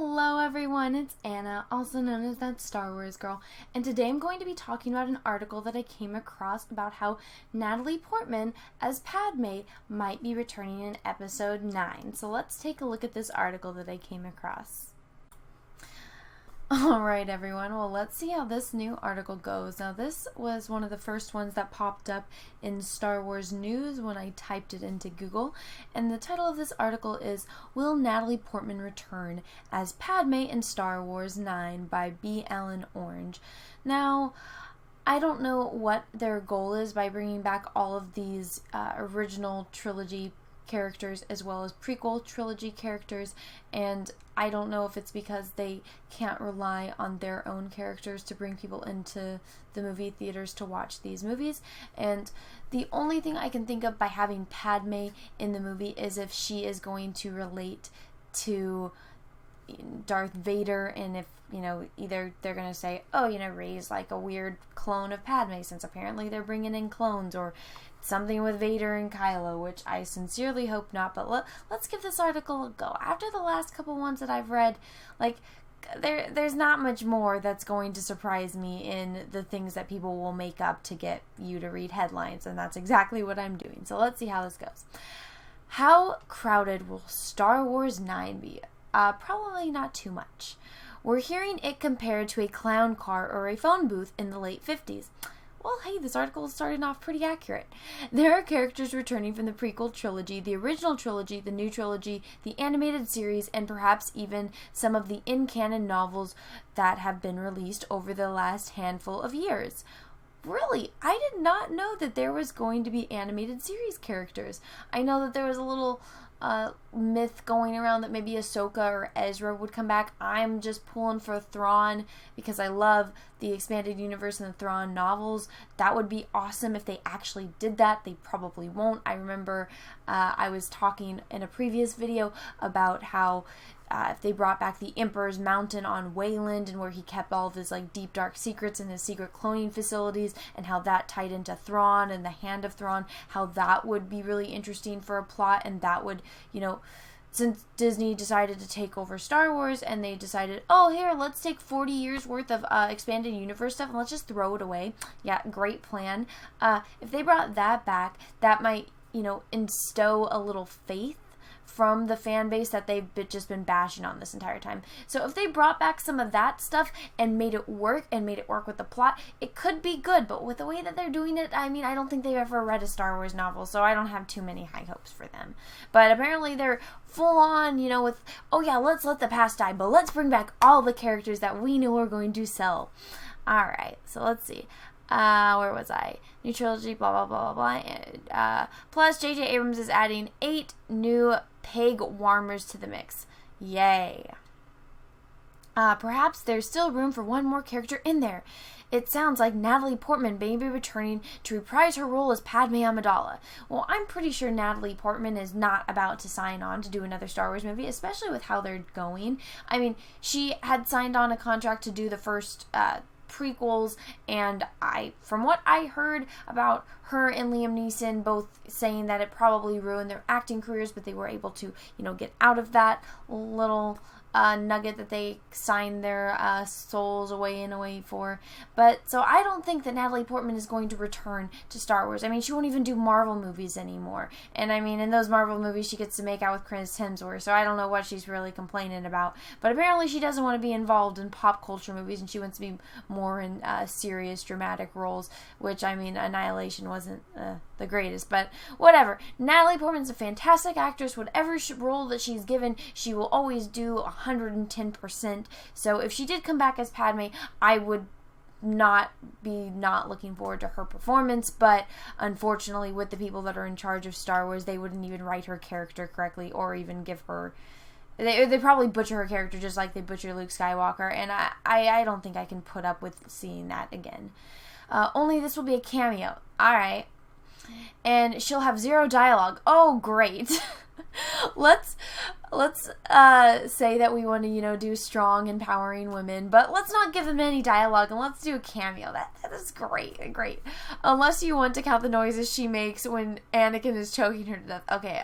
Hello everyone, it's Anna, also known as that Star Wars girl, and today I'm going to be talking about an article that I came across about how Natalie Portman as Padme might be returning in episode 9. So let's take a look at this article that I came across. Alright everyone, well let's see how this new article goes. Now this was one of the first ones that popped up in Star Wars news when I typed it into Google, and the title of this article is Will Natalie Portman Return as Padme in Star Wars 9 by B. Alan Orange. Now, I don't know what their goal is by bringing back all of these original trilogy characters as well as prequel trilogy characters, and I don't know if it's because they can't rely on their own characters to bring people into the movie theaters to watch these movies. And the only thing I can think of by having Padme in the movie is if she is going to relate to Darth Vader, and if, you know, either they're going to say, oh, you know, Rey's like a weird clone of Padme, since apparently they're bringing in clones, or something with Vader and Kylo, which I sincerely hope not, but let's give this article a go. After the last couple ones that I've read, like, there's not much more that's going to surprise me in the things that people will make up to get you to read headlines, and that's exactly what I'm doing. So let's see how this goes. How crowded will Star Wars 9 be? Probably not too much. We're hearing it compared to a clown car or a phone booth in the late 50s. Well, hey, this article is starting off pretty accurate. There are characters returning from the prequel trilogy, the original trilogy, the new trilogy, the animated series, and perhaps even some of the in-canon novels that have been released over the last handful of years. Really, I did not know that there was going to be animated series characters. I know that there was a little myth going around that maybe Ahsoka or Ezra would come back. I'm just pulling for Thrawn because I love the expanded universe and the Thrawn novels. That would be awesome if they actually did that. They probably won't. I remember I was talking in a previous video about how if they brought back the Emperor's Mountain on Wayland, and where he kept all of his like deep dark secrets in his secret cloning facilities, and how that tied into Thrawn and the Hand of Thrawn, how that would be really interesting for a plot, and that would, you know, since Disney decided to take over Star Wars and they decided, oh, here, let's take 40 years worth of expanded universe stuff and let's just throw it away. Yeah, great plan. If they brought that back, that might, you know, instow a little faith from the fan base that they've just been bashing on this entire time. So if they brought back some of that stuff and made it work, with the plot, it could be good. But with the way that they're doing it, I mean, I don't think they've ever read a Star Wars novel, so I don't have too many high hopes for them. But apparently they're full on, you know, with, oh yeah, let's let the past die, but let's bring back all the characters that we knew were going to sell. Alright, so let's see. Where was I? New trilogy, blah, blah, blah, blah, blah. Plus, J.J. Abrams is adding 8 new peg warmers to the mix. Yay. Perhaps there's still room for one more character in there. It sounds like Natalie Portman may be returning to reprise her role as Padme Amidala. Well, I'm pretty sure Natalie Portman is not about to sign on to do another Star Wars movie, especially with how they're going. I mean, she had signed on a contract to do the first prequels, and from what I heard about her and Liam Neeson both saying that it probably ruined their acting careers, but they were able to, you know, get out of that little nugget that they signed their souls away for. But so I don't think that Natalie Portman is going to return to Star Wars. I mean, she won't even do Marvel movies anymore. And I mean, in those Marvel movies, she gets to make out with Chris Hemsworth, so I don't know what she's really complaining about. But apparently she doesn't want to be involved in pop culture movies, and she wants to be more in serious, dramatic roles, which, I mean, Annihilation wasn't the greatest, but whatever. Natalie Portman's a fantastic actress. Whatever role that she's given, she will always do 110%. So if she did come back as Padme, I would not looking forward to her performance, but unfortunately with the people that are in charge of Star Wars, they wouldn't even write her character correctly or even give her, they probably butcher her character just like they butcher Luke Skywalker, and I don't think I can put up with seeing that again. Only this will be a cameo. Alright. And she'll have 0 dialogue. Oh, great. let's say that we want to, you know, do strong, empowering women, but let's not give them any dialogue, and let's do a cameo. That is great. Unless you want to count the noises she makes when Anakin is choking her to death. Okay.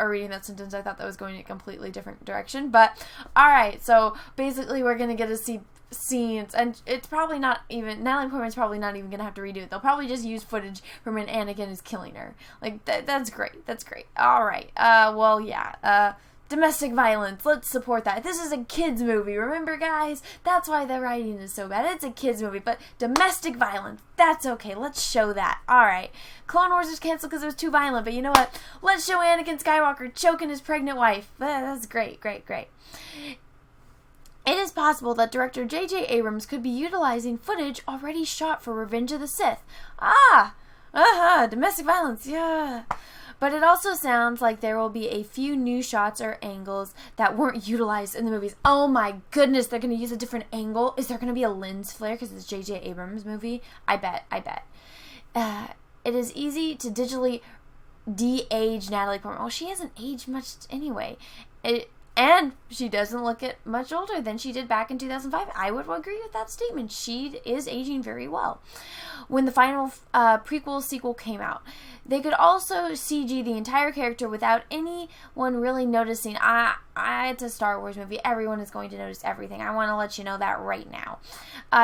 or reading that sentence, I thought that was going in a completely different direction. But, alright, so basically we're going to get to see scenes, and it's probably not even, Natalie Portman's probably not even going to have to redo it. They'll probably just use footage from when Anakin is killing her. Like, that's great. That's great. Alright, well, yeah, domestic violence, let's support that. This is a kids movie, remember guys? That's why the writing is so bad. It's a kids movie, but domestic violence, that's okay. Let's show that. Alright. Clone Wars was canceled because it was too violent, but you know what? Let's show Anakin Skywalker choking his pregnant wife. That's great, great, great. It is possible that director J.J. Abrams could be utilizing footage already shot for Revenge of the Sith. Domestic violence, yeah. But it also sounds like there will be a few new shots or angles that weren't utilized in the movies. Oh my goodness, they're going to use a different angle? Is there going to be a lens flare because it's J.J. Abrams' movie? I bet. It is easy to digitally de-age Natalie Portman. Well, she hasn't aged much anyway. And she doesn't look much older than she did back in 2005. I would agree with that statement. She is aging very well. When the final prequel sequel came out, they could also CG the entire character without anyone really noticing. It's a Star Wars movie. Everyone is going to notice everything. I want to let you know that right now.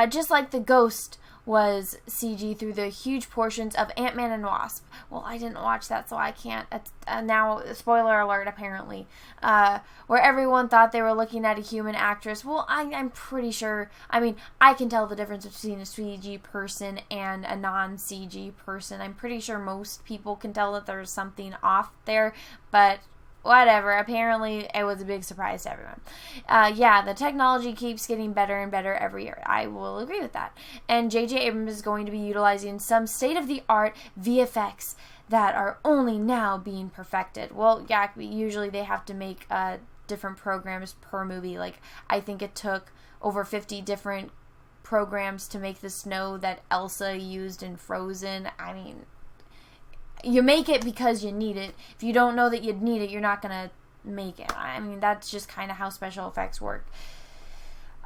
Just like the Ghost was CG through the huge portions of Ant-Man and Wasp. Well, I didn't watch that, so I can't. Now, spoiler alert, apparently. Where everyone thought they were looking at a human actress. Well, I'm pretty sure. I mean, I can tell the difference between a CG person and a non-CG person. I'm pretty sure most people can tell that there's something off there, but whatever. Apparently, it was a big surprise to everyone. Yeah, the technology keeps getting better and better every year. I will agree with that. And J.J. Abrams is going to be utilizing some state-of-the-art VFX that are only now being perfected. Well, yeah, usually they have to make different programs per movie. Like, I think it took over 50 different programs to make the snow that Elsa used in Frozen. I mean, you make it because you need it. If you don't know that you'd need it, you're not going to make it. I mean, that's just kind of how special effects work.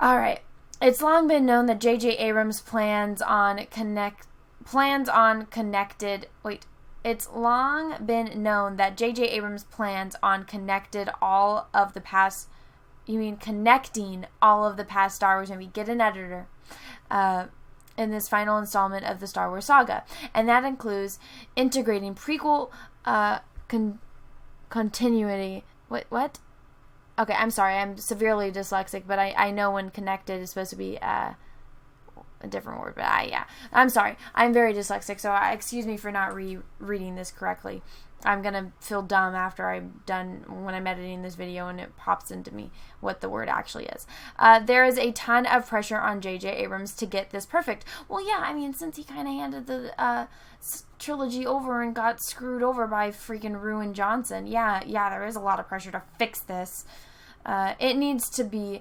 Alright. It's long been known that J.J. Abrams plans on connected... Wait. It's long been known that J.J. Abrams plans on connecting all of the past Star Wars movies. Get an editor. In this final installment of the Star Wars saga. And that includes integrating prequel continuity. What? Okay, I'm sorry. I'm severely dyslexic, but I know when connected is supposed to be a different word. But yeah. I'm sorry. I'm very dyslexic, so excuse me for not reading this correctly. I'm going to feel dumb after I'm done when I'm editing this video and it pops into me what the word actually is. There is a ton of pressure on J.J. Abrams to get this perfect. Well, yeah, I mean, since he kind of handed the trilogy over and got screwed over by freaking Ruin Johnson, yeah, there is a lot of pressure to fix this. It needs to be...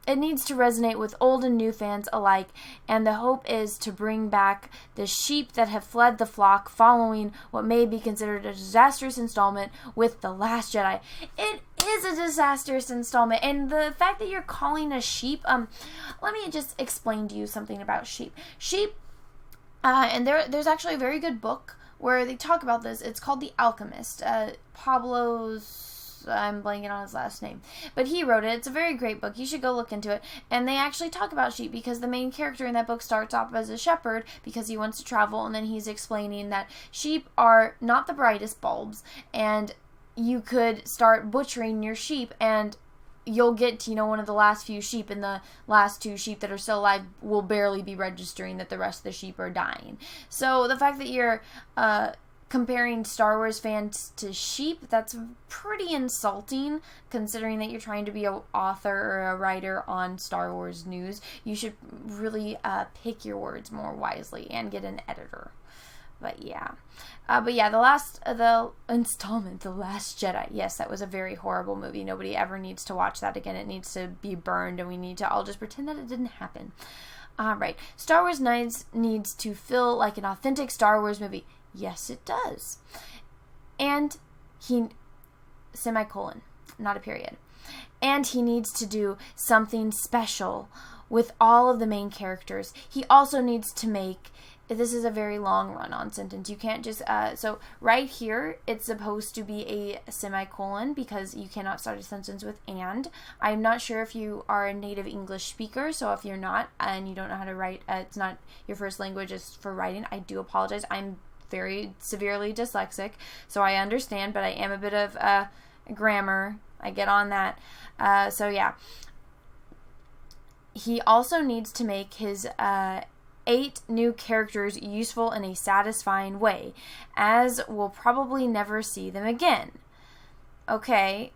It needs to resonate with old and new fans alike, and the hope is to bring back the sheep that have fled the flock following what may be considered a disastrous installment with The Last Jedi. It is a disastrous installment, and the fact that you're calling a sheep, let me just explain to you something about sheep. Sheep, and there's actually a very good book where they talk about this. It's called The Alchemist. I'm blanking on his last name, but he wrote it. It's a very great book. You should go look into it. And they actually talk about sheep because the main character in that book starts off as a shepherd because he wants to travel, and then he's explaining that sheep are not the brightest bulbs, and you could start butchering your sheep, and you'll get to, one of the last few sheep, and the last two sheep that are still alive will barely be registering that the rest of the sheep are dying. So the fact that you're comparing Star Wars fans to sheep, that's pretty insulting, considering that you're trying to be an author or a writer on Star Wars news. You should really pick your words more wisely and get an editor. But yeah, the installment, The Last Jedi. Yes, that was a very horrible movie. Nobody ever needs to watch that again. It needs to be burned, and we need to all just pretend that it didn't happen. Alright, Star Wars needs to feel like an authentic Star Wars movie. Yes, it does. And semicolon, not a period. And he needs to do something special with all of the main characters. He also needs to make this is a very long run-on sentence. You can't just, so right here, it's supposed to be a semicolon because you cannot start a sentence with and. I'm not sure if you are a native English speaker, so if you're not and you don't know how to write, it's not your first language is for writing, I do apologize. I'm very severely dyslexic, so I understand, but I am a bit of grammar. I get on that. So yeah. He also needs to make his 8 new characters useful in a satisfying way, as we'll probably never see them again. Okay,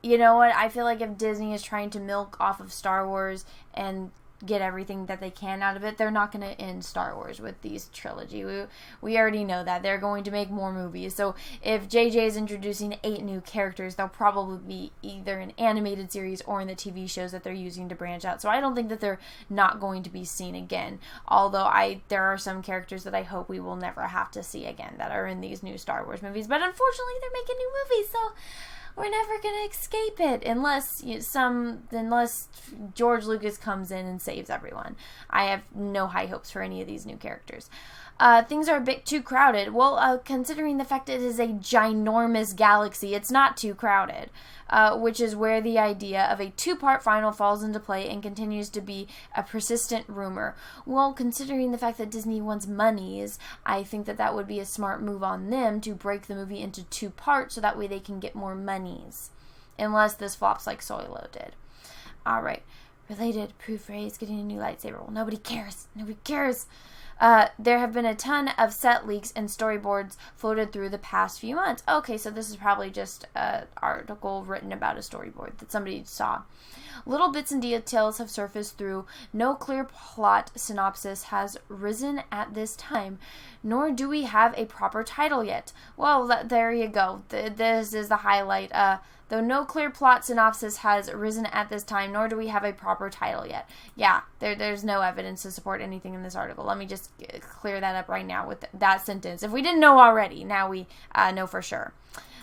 you know what? I feel like if Disney is trying to milk off of Star Wars and get everything that they can out of it, they're not going to end Star Wars with these trilogy. We already know that. They're going to make more movies. So if JJ is introducing 8 new characters, they'll probably be either in animated series or in the TV shows that they're using to branch out. So I don't think that they're not going to be seen again. Although there are some characters that I hope we will never have to see again that are in these new Star Wars movies. But unfortunately, they're making new movies, so we're never going to escape it unless George Lucas comes in and saves everyone. I have no high hopes for any of these new characters. Things are a bit too crowded. Well, considering the fact that it is a ginormous galaxy, it's not too crowded, which is where the idea of a 2-part final falls into play and continues to be a persistent rumor. Well, considering the fact that Disney wants monies, I think that would be a smart move on them to break the movie into 2 parts so that way they can get more monies. Unless this flops like Solo did. Alright. Related, proof Rey's getting a new lightsaber. Well, nobody cares. Nobody cares. There have been a ton of set leaks and storyboards floated through the past few months. Okay, so this is probably just an article written about a storyboard that somebody saw. Little bits and details have surfaced through. No clear plot synopsis has risen at this time, nor do we have a proper title yet. Well, there you go. This is the highlight. Though no clear plot synopsis has risen at this time, nor do we have a proper title yet. Yeah, there's no evidence to support anything in this article. Let me just clear that up right now with that sentence. If we didn't know already, now we know for sure.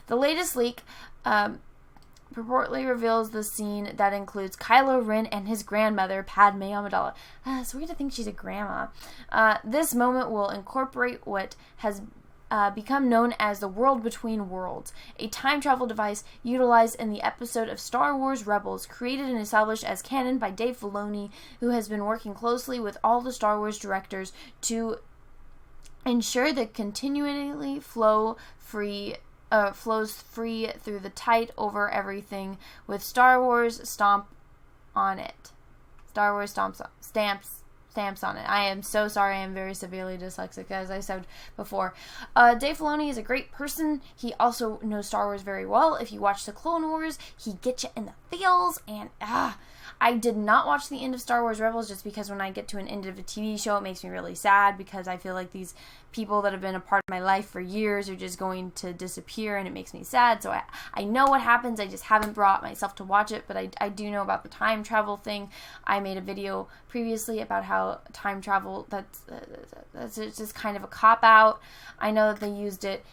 The latest leak purportedly reveals the scene that includes Kylo Ren and his grandmother, Padme Amidala. It's weird to think she's a grandma. This moment will incorporate what has become known as the World Between Worlds, a time travel device utilized in the episode of Star Wars Rebels, created and established as canon by Dave Filoni, who has been working closely with all the Star Wars directors to ensure the continually flows free through the tight over everything with Star Wars stamp on it. Star Wars stamps on it. I am so sorry. I am very severely dyslexic, as I said before. Dave Filoni is a great person. He also knows Star Wars very well. If you watch the Clone Wars, he gets you in the feels, and I did not watch the end of Star Wars Rebels just because when I get to an end of a TV show, it makes me really sad because I feel like these people that have been a part of my life for years are just going to disappear, and it makes me sad. So I know what happens. I just haven't brought myself to watch it, but I do know about the time travel thing. I made a video previously about how time travel, that's just kind of a cop-out. I know that they used it.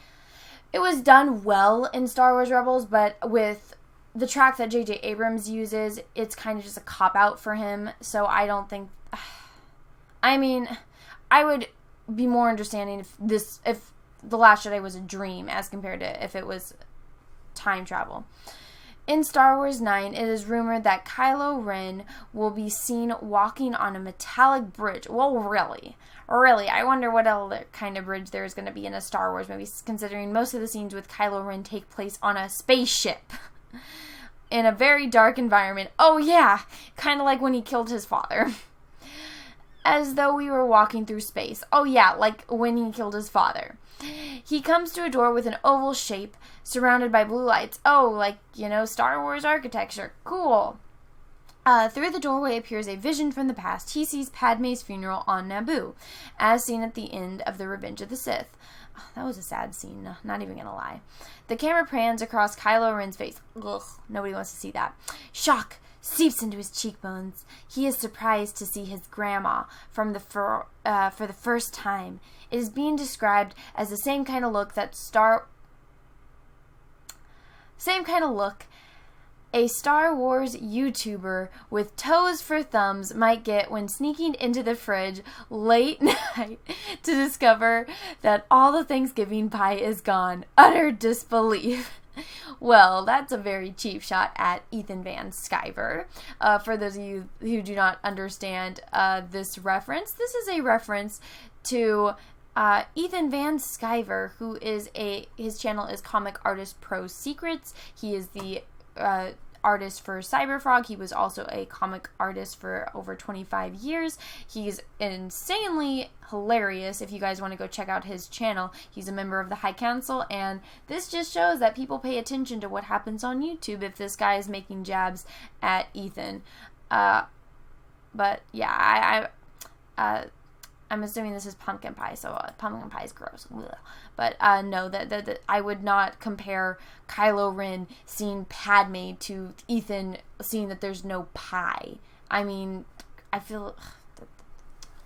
It was done well in Star Wars Rebels, but with the track that J.J. Abrams uses, it's kind of just a cop-out for him, so I don't think... I mean, I would be more understanding if The Last Jedi was a dream as compared to if it was time travel. In Star Wars 9, it is rumored that Kylo Ren will be seen walking on a metallic bridge. Well, really, I wonder what other kind of bridge there is going to be in a Star Wars movie, considering most of the scenes with Kylo Ren take place on a spaceship in a very dark environment. Oh yeah, kind of like when he killed his father. As though we were walking through space. Oh yeah, like when he killed his father. He comes to a door with an oval shape surrounded by blue lights. Oh, like, Star Wars architecture. Cool. Through the doorway appears a vision from the past. He sees Padme's funeral on Naboo, as seen at the end of The Revenge of the Sith. Oh, that was a sad scene, not even gonna lie. The camera pans across Kylo Ren's face. Ugh, nobody wants to see that. Shock seeps into his cheekbones. He is surprised to see his grandma for the first time. It is being described as the same kind of look a Star Wars YouTuber with toes for thumbs might get when sneaking into the fridge late night to discover that all the Thanksgiving pie is gone. Utter disbelief. Well, that's a very cheap shot at Ethan Van Sciver. For those of you who do not understand this reference, this is a reference to Ethan Van Sciver, who is his channel is Comic Artist Pro Secrets. He is the artist for Cyberfrog. He was also a comic artist for over 25 years. He's insanely hilarious. If you guys want to go check out his channel, he's a member of the High Council, and this just shows that people pay attention to what happens on YouTube if this guy is making jabs at Ethan. But yeah, I'm assuming this is pumpkin pie, so pumpkin pie is gross. Ugh. But no, that I would not compare Kylo Ren seeing Padme to Ethan seeing that there's no pie. I mean, I feel...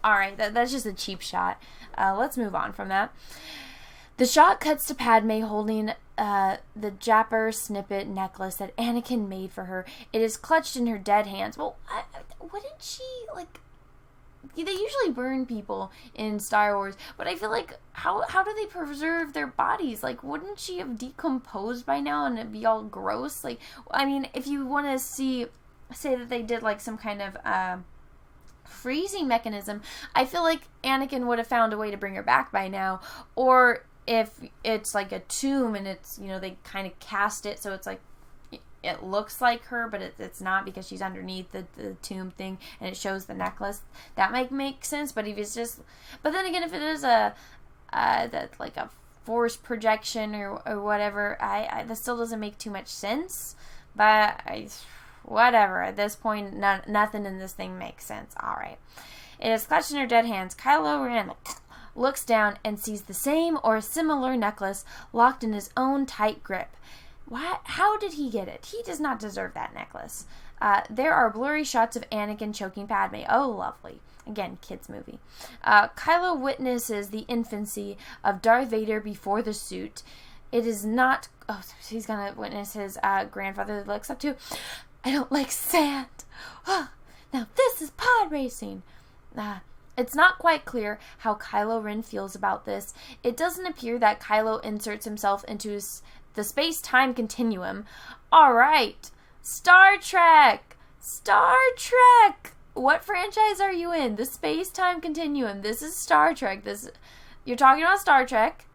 Alright, that's just a cheap shot. Let's move on from that. The shot cuts to Padme holding the Japper snippet necklace that Anakin made for her. It is clutched in her dead hands. Well, wouldn't she, like... They usually burn people in Star Wars, but I feel like, how do they preserve their bodies? Like, wouldn't she have decomposed by now and it'd be all gross? Like, I mean, if you want to say that they did, like, some kind of, freezing mechanism, I feel like Anakin would have found a way to bring her back by now. Or if it's, like, a tomb and it's, you know, they kind of cast it so it's, like, it looks like her, but it's not because she's underneath the tomb thing and it shows the necklace. That might make sense, but if it's just... But then again, if it is like a force projection or whatever, that still doesn't make too much sense. But whatever. At this point, nothing in this thing makes sense. Alright. It is clutched in her dead hands. Kylo Ren looks down and sees the same or similar necklace locked in his own tight grip. What? How did he get it? He does not deserve that necklace. There are blurry shots of Anakin choking Padme. Oh, lovely. Again, kids' movie. Kylo witnesses the infancy of Darth Vader before the suit. It is not... Oh, he's going to witness his grandfather that looks up to. I don't like sand. Now, this is pod racing. It's not quite clear how Kylo Ren feels about this. It doesn't appear that Kylo inserts himself into the space-time continuum. Alright. Star Trek! Star Trek! What franchise are you in? The space-time continuum. This is Star Trek. You're talking about Star Trek.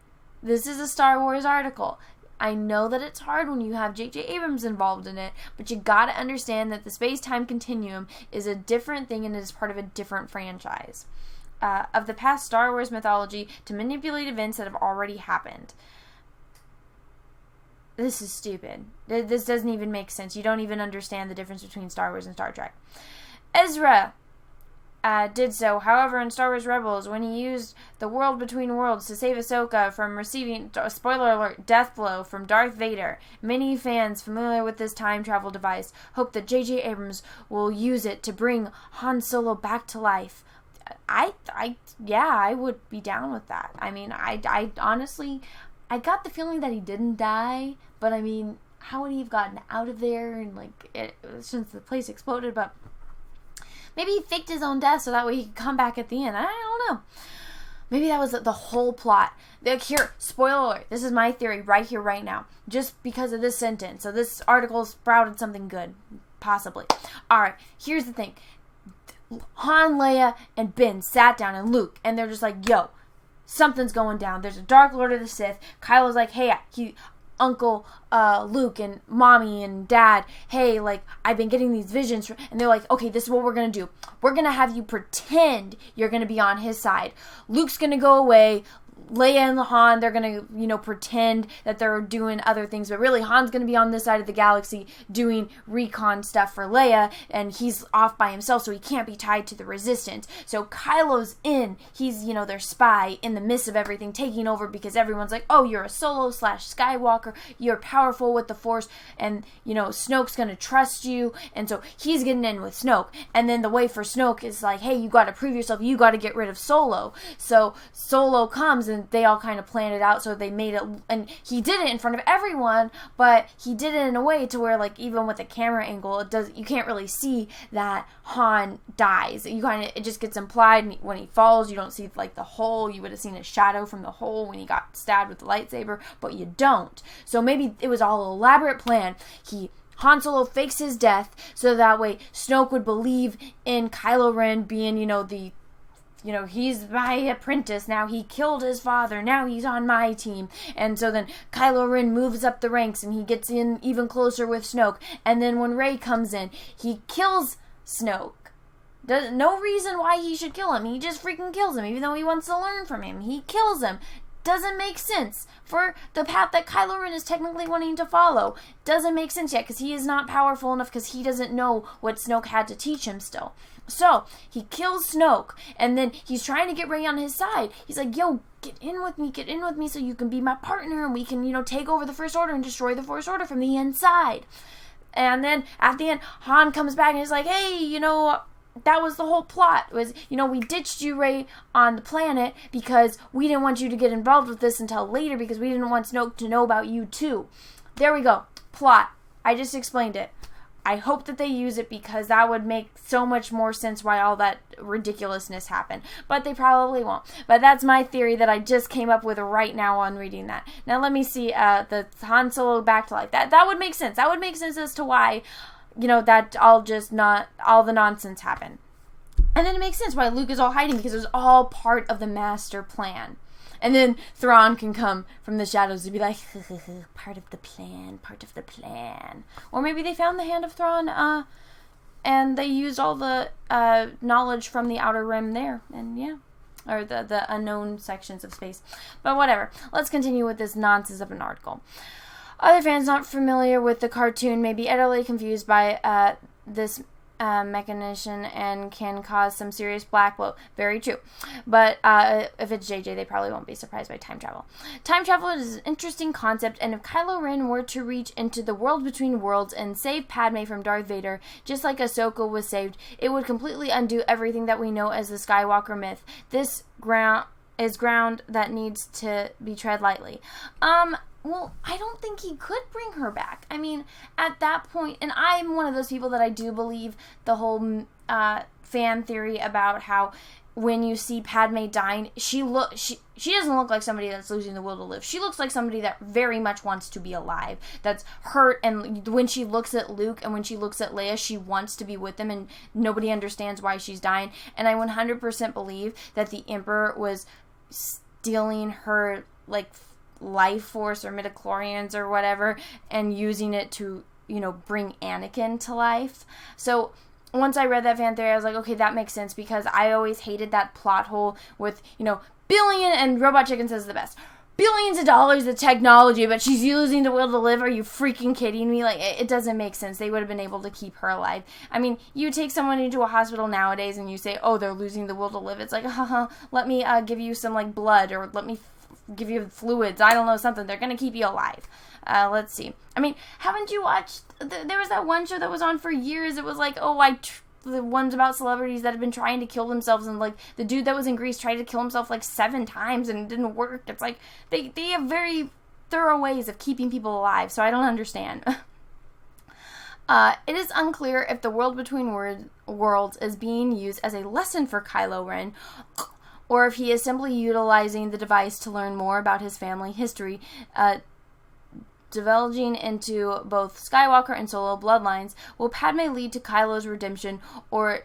This is a Star Wars article. I know that it's hard when you have GGAvengers involved in it, but you gotta understand that the space-time continuum is a different thing and it is part of a different franchise. Of the past Star Wars mythology to manipulate events that have already happened. This is stupid. This doesn't even make sense. You don't even understand the difference between Star Wars and Star Trek. Ezra did so. However, in Star Wars Rebels, when he used the world between worlds to save Ahsoka from receiving, spoiler alert, death blow from Darth Vader, many fans familiar with this time travel device hope that J.J. Abrams will use it to bring Han Solo back to life. Yeah, I would be down with that. I mean, I honestly, I got the feeling that he didn't die, but I mean, how would he have gotten out of there and since the place exploded? But maybe he faked his own death so that way he could come back at the end. I don't know. Maybe that was the whole plot. Like, here, spoiler alert. This is my theory right here, right now. Just because of this sentence. So this article sprouted something good. Possibly. Alright, here's the thing. Han, Leia, and Ben sat down, and Luke, and they're just like, yo, something's going down. There's a Dark Lord of the Sith. Kylo's like, hey, Uncle Luke and Mommy and Dad, hey, like, I've been getting these visions. And they're like, okay, this is what we're going to do. We're going to have you pretend you're going to be on his side. Luke's going to go away. Leia and Han, they're going to, pretend that they're doing other things, but really Han's going to be on this side of the galaxy doing recon stuff for Leia, and he's off by himself, so he can't be tied to the Resistance. So Kylo's in, he's, their spy in the midst of everything, taking over because everyone's like, oh, you're a Solo / Skywalker, you're powerful with the Force, and, Snoke's going to trust you, and so he's getting in with Snoke, and then the way for Snoke is like, hey, you got to prove yourself, you got to get rid of Solo. So Solo comes, and they all kind of planned it out, so they made it, and he did it in front of everyone, but he did it in a way to where, like, even with the camera angle, you can't really see that Han dies. It just gets implied when he falls. You don't see, like, the hole. You would have seen a shadow from the hole when he got stabbed with the lightsaber, but you don't. So maybe it was all an elaborate plan. Han Solo fakes his death so that way Snoke would believe in Kylo Ren being, he's my apprentice. Now he killed his father. Now he's on my team. And so then Kylo Ren moves up the ranks and he gets in even closer with Snoke. And then when Rey comes in, he kills Snoke. No reason why he should kill him. He just freaking kills him, even though he wants to learn from him. He kills him. Doesn't make sense for the path that Kylo Ren is technically wanting to follow. Doesn't make sense yet because he is not powerful enough because he doesn't know what Snoke had to teach him still. So, he kills Snoke, and then he's trying to get Rey on his side. He's like, yo, get in with me so you can be my partner, and we can, take over the First Order and destroy the First Order from the inside. And then, at the end, Han comes back and he's like, hey, that was the whole plot, was, we ditched you, Rey, on the planet because we didn't want you to get involved with this until later because we didn't want Snoke to know about you, too. There we go. Plot. I just explained it. I hope that they use it because that would make so much more sense why all that ridiculousness happened. But they probably won't. But that's my theory that I just came up with right now on reading that. Now let me see the Han Solo back to life. That would make sense. That would make sense as to why, that all the nonsense happened. And then it makes sense why Luke is all hiding because it was all part of the master plan. And then Thrawn can come from the shadows and be like, part of the plan. Or maybe they found the hand of Thrawn, and they used all the knowledge from the Outer Rim there. And yeah, or the unknown sections of space. But whatever. Let's continue with this nonsense of an article. Other fans not familiar with the cartoon may be utterly confused by this mechanism and can cause some serious blackbolt. Very true. But if it's JJ, they probably won't be surprised by time travel. Time travel is an interesting concept, and if Kylo Ren were to reach into the world between worlds and save Padme from Darth Vader, just like Ahsoka was saved, it would completely undo everything that we know as the Skywalker myth. This ground that needs to be tread lightly. Well, I don't think he could bring her back. I mean, at that point, and I'm one of those people that I do believe the whole fan theory about how when you see Padme dying, she doesn't look like somebody that's losing the will to live. She looks like somebody that very much wants to be alive, that's hurt, and when she looks at Luke and when she looks at Leia, she wants to be with them, and nobody understands why she's dying. And I 100% believe that the Emperor was stealing her, life force or midichlorians or whatever and using it to, bring Anakin to life. So once I read that fan theory, I was like, okay, that makes sense because I always hated that plot hole with, billion, and Robot Chicken says the best, billions of dollars of technology, but she's using the will to live. Are you freaking kidding me? It doesn't make sense. They would have been able to keep her alive. I mean, you take someone into a hospital nowadays and you say, oh, they're losing the will to live. It's like, let me give you some blood, or let me give you fluids, I don't know, something. They're going to keep you alive. Let's see. I mean, haven't you watched, there was that one show that was on for years. It was the ones about celebrities that have been trying to kill themselves, and the dude that was in Greece tried to kill himself 7 times and it didn't work. It's like, they have very thorough ways of keeping people alive, so I don't understand. It is unclear if the world between worlds is being used as a lesson for Kylo Ren, or if he is simply utilizing the device to learn more about his family history, divulging into both Skywalker and Solo bloodlines. Will Padme lead to Kylo's redemption, or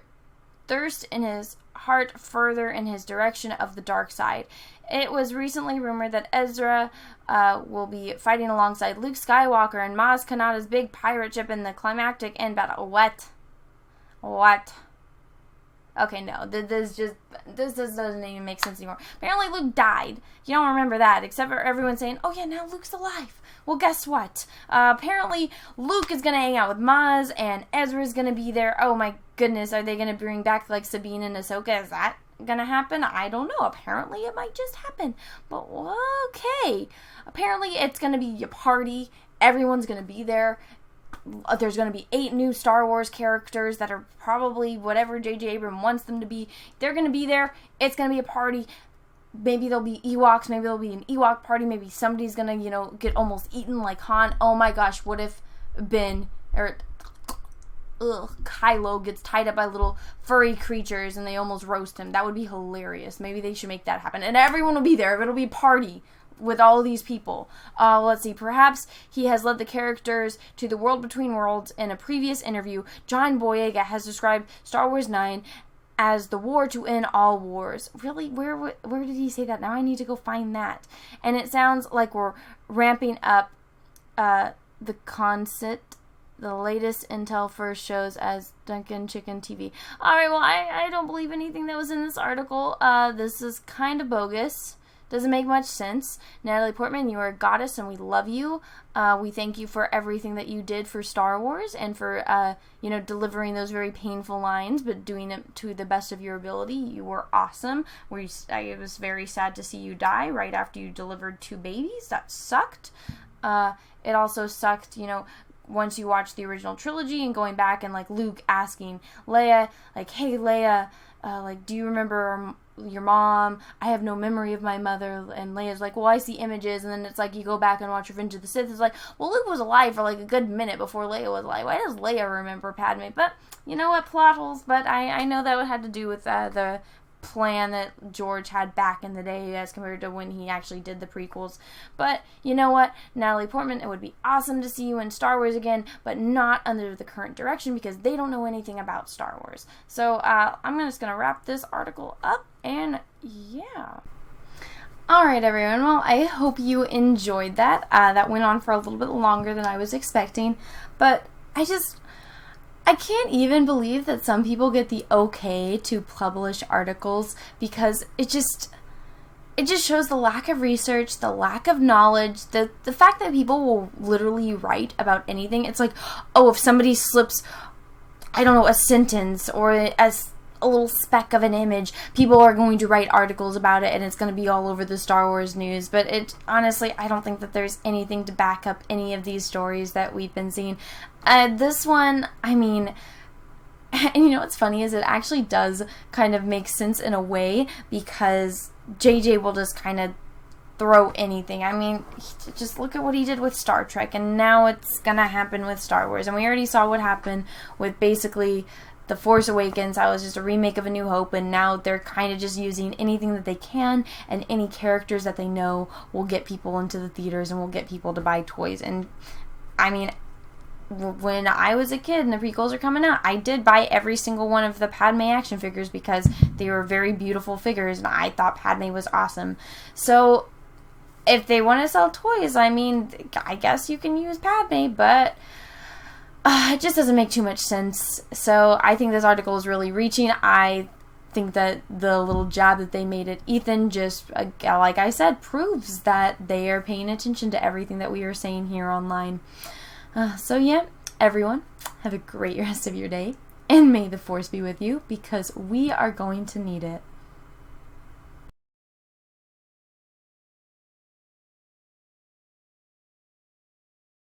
thirst in his heart further in his direction of the dark side? It was recently rumored that Ezra will be fighting alongside Luke Skywalker and Maz Kanata's big pirate ship in the climactic end battle. What? Okay, no, this doesn't even make sense anymore. Apparently Luke died. You don't remember that, except for everyone saying, oh yeah, now Luke's alive. Well, guess what? Apparently Luke is going to hang out with Maz, and Ezra's going to be there. Oh my goodness, are they going to bring back Sabine and Ahsoka? Is that going to happen? I don't know. Apparently it might just happen. But okay. Apparently it's going to be a party. Everyone's going to be there. There's going to be 8 new Star Wars characters that are probably whatever J.J. Abrams wants them to be. They're going to be there. It's going to be a party. maybe there'll be Ewoks, maybe there'll be an Ewok party, maybe somebody's gonna, you know, get almost eaten like Han. Oh my gosh, what if Kylo gets tied up by little furry creatures and they almost roast him? That would be hilarious. Maybe they should make that happen. And everyone will be there. It'll be a party with all of these people. Let's see. Perhaps he has led the characters to the world between worlds. In a previous interview, John Boyega has described Star Wars 9 as the war to end all wars. Really? Where did he say that? Now I need to go find that. And it sounds like we're ramping up the concept. The latest intel first shows as Duncan Chicken TV. Alright, well, I don't believe anything that was in this article. This is kind of bogus. Doesn't make much sense. Natalie Portman, you are a goddess and we love you. We thank you for everything that you did for Star Wars and for, you know, delivering those very painful lines, but doing it to the best of your ability. You were awesome. It was very sad to see you die right after you delivered 2 babies. That sucked. It also sucked, you know, once you watch the original trilogy and going back and, like, Luke asking Leia, like, hey, Leia, like, do you remember your mom? I have no memory of my mother. And Leia's like, well, I see images. And then it's like, you go back and watch Revenge of the Sith. It's like, well, Luke was alive for like a good minute before Leia was alive. Why does Leia remember Padme? But you know what, plot holes. But I know that had to do with the plan that George had back in the day as compared to when he actually did the prequels. But you know what, Natalie Portman, it would be awesome to see you in Star Wars again, but not under the current direction because they don't know anything about Star Wars. So I'm just going to wrap this article up, and yeah. Alright everyone, well, I hope you enjoyed that. That went on for a little bit longer than I was expecting, but I can't even believe that some people get the okay to publish articles because it just shows the lack of research, the lack of knowledge, the fact that people will literally write about anything. It's like, oh, if somebody slips, I don't know, a sentence or a little speck of an image, people are going to write articles about it and it's going to be all over the Star Wars news. But honestly, I don't think that there's anything to back up any of these stories that we've been seeing. This one, I mean, and you know what's funny is it actually does kind of make sense in a way because JJ will just kind of throw anything. I mean, just look at what he did with Star Trek, and now it's going to happen with Star Wars. And we already saw what happened with basically The Force Awakens. That was just a remake of A New Hope, and now they're kind of just using anything that they can, and any characters that they know will get people into the theaters and will get people to buy toys. And, I mean, when I was a kid and the prequels are coming out, I did buy every single one of the Padme action figures because they were very beautiful figures, and I thought Padme was awesome. So, if they want to sell toys, I mean, I guess you can use Padme, but it just doesn't make too much sense. So I think this article is really reaching. I think that the little jab that they made at Ethan just, like I said, proves that they are paying attention to everything that we are saying here online. So yeah, everyone, have a great rest of your day, and may the Force be with you, because we are going to need it.